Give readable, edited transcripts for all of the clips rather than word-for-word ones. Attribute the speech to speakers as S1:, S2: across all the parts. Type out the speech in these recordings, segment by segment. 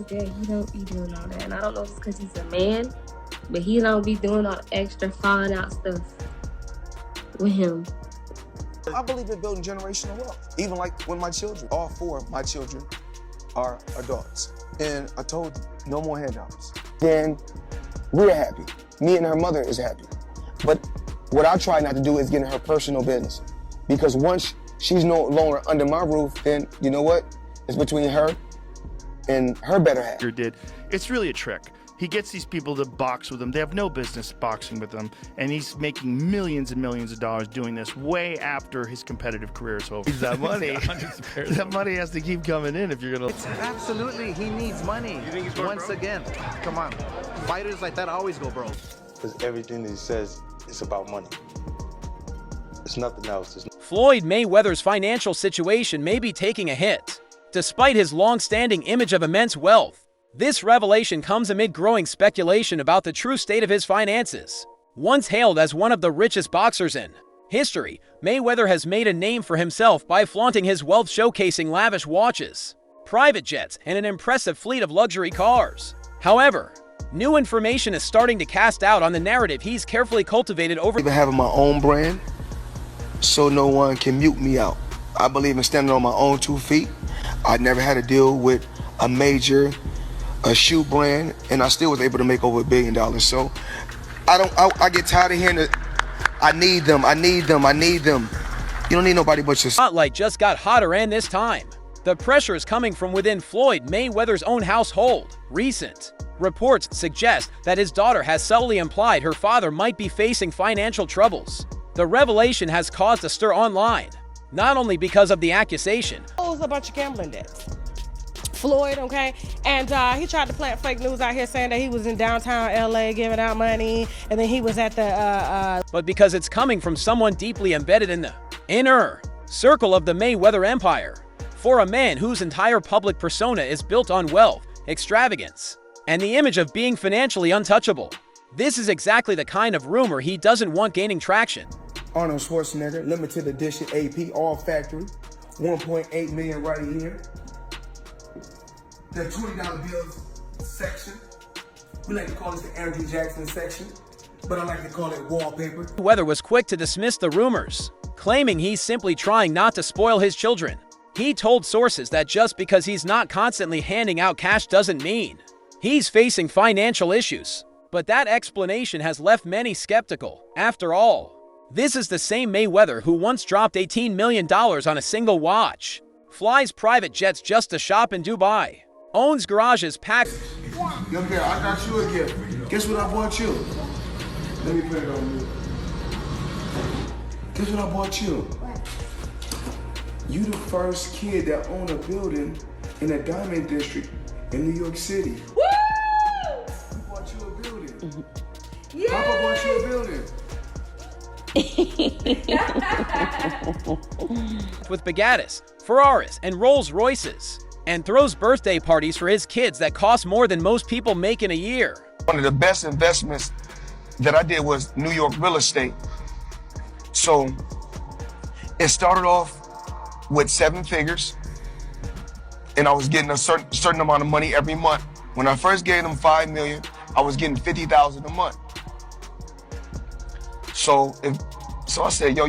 S1: that, he don't be doing all that. And I don't know if it's because he's a man, but he don't be doing all the extra falling out stuff with him.
S2: I believe in building generational wealth. Even like when my children, all 4 of my children are adults. And I told them, no more handouts. Then we're happy. Me and her mother is happy. But what I try not to do is get in her personal business. Because once she's no longer under my roof, then you know what? It's between her and her better half.
S3: It's really a trick. He gets these people to box with him. They have no business boxing with him, and he's making millions and millions of dollars doing this way after his competitive career is over. That money, that money has to keep coming in if you're gonna.
S4: Absolutely, he needs money.
S5: You think he's going
S4: Once
S5: broke?
S4: again, come on. Fighters like that always go broke.
S5: Because everything that he says is about money. It's nothing else.
S6: Floyd Mayweather's financial situation may be taking a hit. Despite his long-standing image of immense wealth, this revelation comes amid growing speculation about the true state of his finances. Once hailed as one of the richest boxers in history, Mayweather has made a name for himself by flaunting his wealth, showcasing lavish watches, private jets, and an impressive fleet of luxury cars. However, new information is starting to cast doubt on the narrative he's carefully cultivated over
S2: Even having my own brand, so no one can mute me out. I believe in standing on my own 2 feet. I never had to deal with a major shoe brand, and I still was able to make over $1 billion. So I get tired of hearing that I need them. You don't need nobody but yourself.
S6: Spotlight just got hotter, and this time, the pressure is coming from within Floyd Mayweather's own household. Recent reports suggest that his daughter has subtly implied her father might be facing financial troubles. The revelation has caused a stir online, not only because of the accusation.
S7: It was a bunch of gambling debts. Floyd, okay? And he tried to plant fake news out here saying that he was in downtown LA giving out money, and then he was at the
S6: but because it's coming from someone deeply embedded in the inner circle of the Mayweather empire. For a man whose entire public persona is built on wealth, extravagance, and the image of being financially untouchable, this is exactly the kind of rumor he doesn't want gaining traction.
S2: Arnold Schwarzenegger, limited edition AP, all factory, 1.8 million right here. The $20 bills section. We like to call this the Andrew Jackson section, but I like to call it wallpaper.
S6: Mayweather was quick to dismiss the rumors, claiming he's simply trying not to spoil his children. He told sources that just because he's not constantly handing out cash doesn't mean he's facing financial issues. But that explanation has left many skeptical. After all, this is the same Mayweather who once dropped $18 million on a single watch, flies private jets just to shop in Dubai, owns garages packed.
S2: Young girl, I got you a gift. Guess what I bought you? Let me put it on you. Guess what I bought you? You the first kid that owned a building in a diamond district in New York City.
S7: Woo!
S2: We bought you a building. Yay! Papa bought you a building.
S6: With Bugattis, Ferraris, and Rolls Royces, and throws birthday parties for his kids that cost more than most people make in a year.
S2: One of the best investments that I did was New York real estate. So it started off with 7 figures, and I was getting a certain amount of money every month. When I first gave them $5 million, I was getting $50,000 a month. So I said, yo,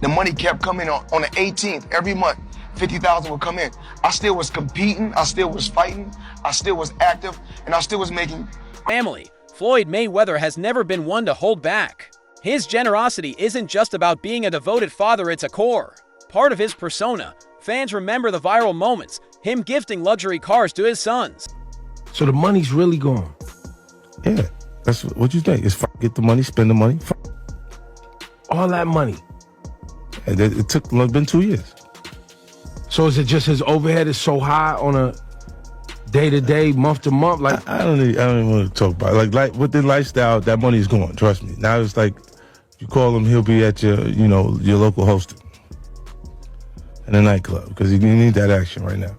S2: the money kept coming on the 18th every month. 50,000 would come in. I still was competing, I still was fighting, I still was active, and I still was making.
S6: Family. Floyd Mayweather has never been one to hold back. His generosity isn't just about being a devoted father, it's a core part of his persona. Fans remember the viral moments, him gifting luxury cars to his sons.
S8: So the money's really gone. Yeah, that's what you think. It's get the money, spend the money. All that money. And it's been 2 years. So is it just his overhead is so high on a day-to-day, month-to-month? Like
S3: I don't even want to talk about it. Like with the lifestyle, that money's gone. Trust me. Now it's like you call him, he'll be at your local hosting in a nightclub because you need that action right now.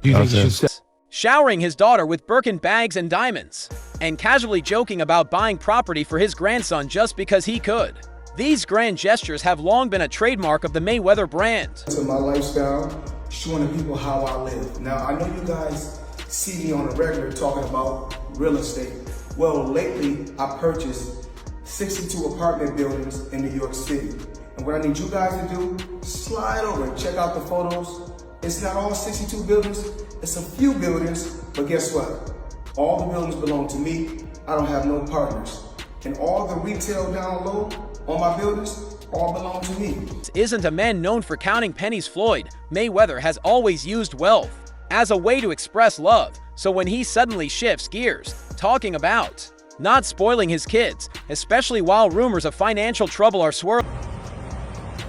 S8: Do you think he should
S6: showering his daughter with Birkin bags and diamonds, and casually joking about buying property for his grandson just because he could. These grand gestures have long been a trademark of the Mayweather brand.
S2: To my lifestyle, showing the people how I live. Now, I know you guys see me on a regular talking about real estate. Well, lately I purchased 62 apartment buildings in New York City. And what I need you guys to do, slide over and check out the photos. It's not all 62 buildings, it's a few buildings, but guess what? All the buildings belong to me. I don't have no partners. And all the retail down low on my buildings all belong to me.
S6: Isn't a man known for counting pennies. Floyd Mayweather has always used wealth as a way to express love. So when he suddenly shifts gears, talking about not spoiling his kids, especially while rumors of financial trouble are swirling.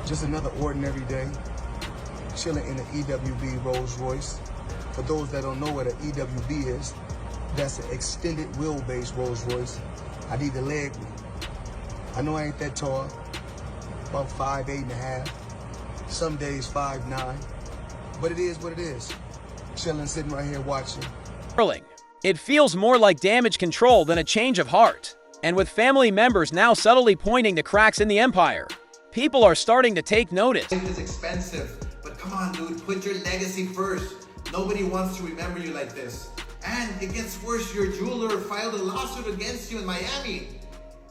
S2: Just another ordinary day, chilling in an EWB Rolls Royce. For those that don't know what an EWB is, that's an extended wheelbase Rolls Royce. I need the leg room. I know I ain't that tall, about 5'8.5", some days 5'9", but it is what it is. Chilling, sitting right here watching.
S6: It feels more like damage control than a change of heart. And with family members now subtly pointing to cracks in the empire, people are starting to take notice.
S4: Life is expensive, but come on, dude, put your legacy first. Nobody wants to remember you like this. And it gets worse, your jeweler filed a lawsuit against you in Miami.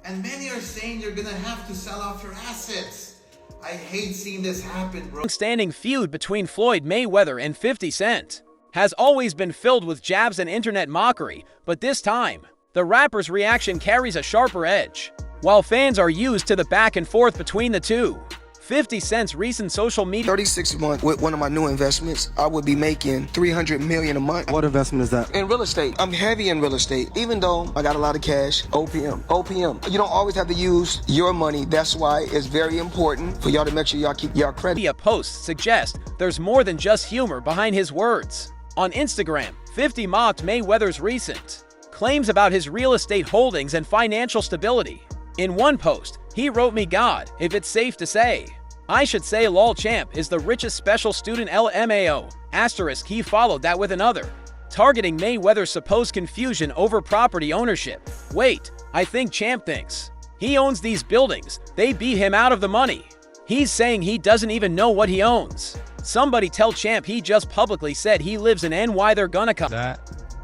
S4: And many are saying you're gonna have to sell off your assets. I hate seeing this happen, bro.
S6: Standing feud between Floyd Mayweather and 50 Cent has always been filled with jabs and internet mockery, but this time, the rapper's reaction carries a sharper edge. While fans are used to the back and forth between the two, 50 Cent's recent social media
S2: 36 months with one of my new investments, I would be making $300 million a month.
S9: What investment is that?
S2: In real estate. I'm heavy in real estate. Even though I got a lot of cash, OPM. You don't always have to use your money. That's why it's very important for y'all to make sure y'all keep your credit.
S6: Posts suggest there's more than just humor behind his words. On Instagram, 50 mocked Mayweather's recent claims about his real estate holdings and financial stability. In one post, he wrote, "Me God, if it's safe to say. I should say lol champ is the richest special student LMAO. Asterisk." He followed that with another, targeting Mayweather's supposed confusion over property ownership. Wait, I think champ thinks he owns these buildings. They beat him out of the money. He's saying he doesn't even know what he owns. Somebody tell champ he just publicly said he lives in NY. They're gonna come.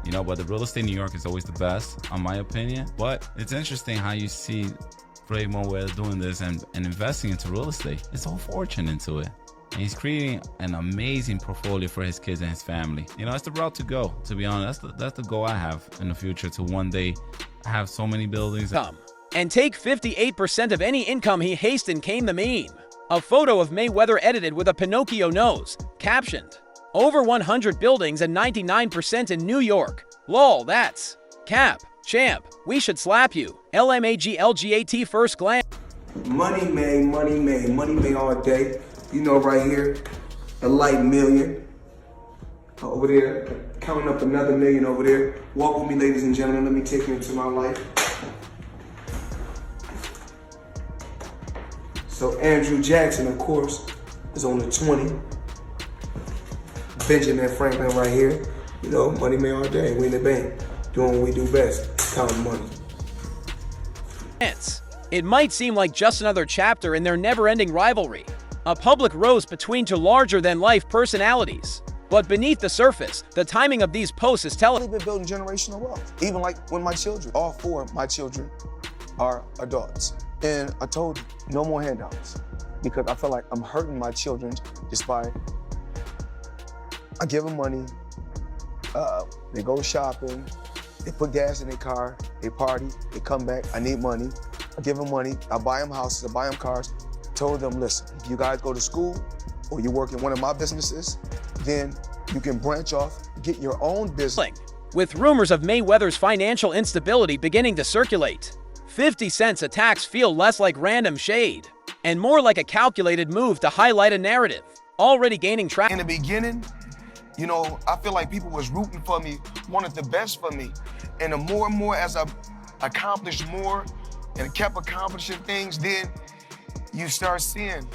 S10: You know, but the real estate in New York is always the best, in my opinion. But it's interesting how you see Floyd Mayweather doing this and investing into real estate. His whole fortune into it. And he's creating an amazing portfolio for his kids and his family. You know, it's the route to go, to be honest. That's the goal I have in the future, to one day have so many buildings.
S6: And take 58% of any income he hastened came the meme. A photo of Mayweather edited with a Pinocchio nose, captioned, "Over 100 buildings and 99% in New York. Lol, that's cap. Champ, we should slap you. LMAGLGAT first glance."
S2: Money made all day. You know, right here, a light million. Over there, counting up another million over there. Walk with me, ladies and gentlemen. Let me take you into my life. So Andrew Jackson, of course, is on the 20. Benjamin Franklin right here. You know, money made all day. We in the bank, doing what we do best, counting money.
S6: It might seem like just another chapter in their never-ending rivalry, a public roast between two larger-than-life personalities. But beneath the surface, the timing of these posts is telling.
S2: I've been building generational wealth. Even like when my children, all four of my children are adults. And I told you, no more handouts. Because I feel like I'm hurting my children just by, I give them money, they go shopping, they put gas in their car, they party, they come back, I need money. I give them money, I buy them houses, I buy them cars. Told them, listen, if you guys go to school or you work in one of my businesses, then you can branch off, get your own business.
S6: With rumors of Mayweather's financial instability beginning to circulate, 50 Cent's attacks feel less like random shade and more like a calculated move to highlight a narrative already gaining traction.
S2: In the beginning, you know, I feel like people was rooting for me, wanted the best for me. And the more and more as I accomplished more and kept accomplishing things, then you start seeing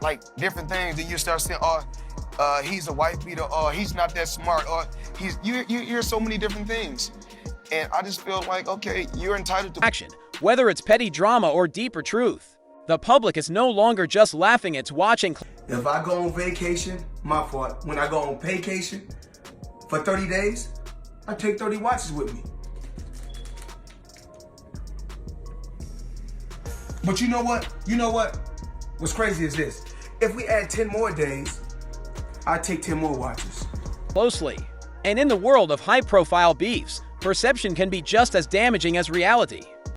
S2: like different things. Then you start saying, he's a wife beater, or he's not that smart, or you hear so many different things. And I just feel like, okay, you're entitled to
S6: action. Whether it's petty drama or deeper truth, the public is no longer just laughing, it's watching.
S2: If I go on vacation, my fault. When I go on vacation for 30 days, I take 30 watches with me. But you know what? You know what? What's crazy is this. If we add 10 more days, I take 10 more watches.
S6: Closely. And in the world of high-profile beefs, perception can be just as damaging as reality.